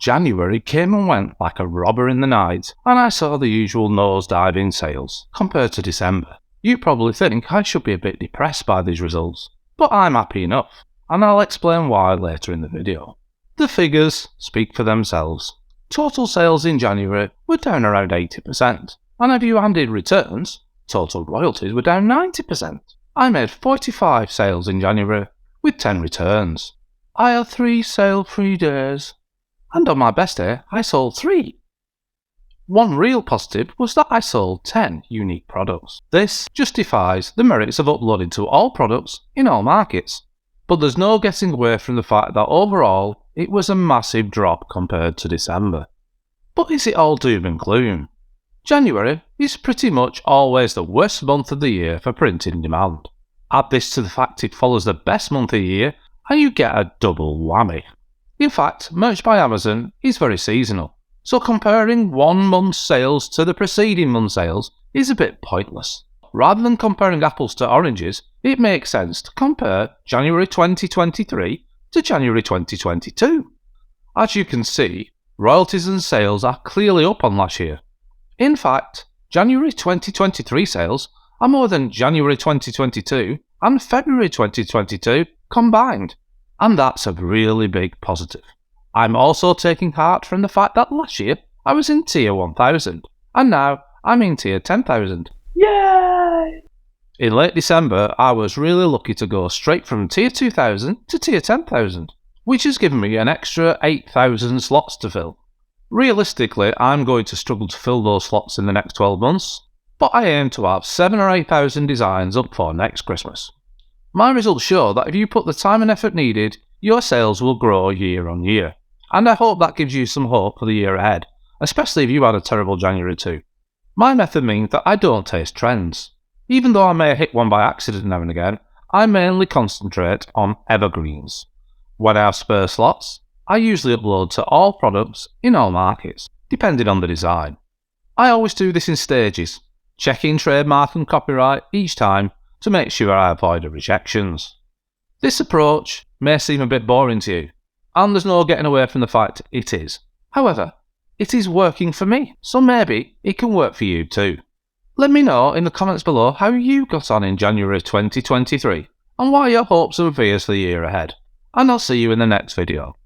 January came and went like a robber in the night, and I saw the usual nosedive in sales compared to December. You probably think I should be a bit depressed by these results, but I'm happy enough, and I'll explain why later in the video. The figures speak for themselves. Total sales in January were down around 80%, and if you added returns, total royalties were down 90%. I made 45 sales in January with 10 returns. I had 3 sale-free days, and on my best day I sold 3. One real positive was that I sold 10 unique products. This justifies the merits of uploading to all products in all markets. But there's no getting away from the fact that overall it was a massive drop compared to December. But is it all doom and gloom? January is pretty much always the worst month of the year for printing demand. Add this to the fact it follows the best month of the year and you get a double whammy. In fact, Merch by Amazon is very seasonal, so comparing one month's sales to the preceding month's sales is a bit pointless. Rather than comparing apples to oranges, it makes sense to compare January 2023 to January 2022. As you can see, royalties and sales are clearly up on last year. In fact, January 2023 sales are more than January 2022 and February 2022 combined, and that's a really big positive. I'm also taking heart from the fact that last year I was in tier 1000 and now I'm in tier 10,000. Yay! In late December, I was really lucky to go straight from tier 2000 to tier 10,000, which has given me an extra 8,000 slots to fill. Realistically, I'm going to struggle to fill those slots in the next 12 months, but I aim to have 7,000 or 8,000 designs up for next Christmas. My results show that if you put the time and effort needed, your sales will grow year on year, and I hope that gives you some hope for the year ahead, especially if you had a terrible January too. My method means that I don't taste trends. Even though I may hit one by accident now and again, I mainly concentrate on evergreens. When I have spare slots, I usually upload to all products in all markets, depending on the design. I always do this in stages, checking trademark and copyright each time to make sure I avoid rejections. This approach may seem a bit boring to you, and there's no getting away from the fact it is. However, it is working for me, so maybe it can work for you too. Let me know in the comments below how you got on in January 2023 and what are your hopes and fears for the year ahead, and I'll see you in the next video.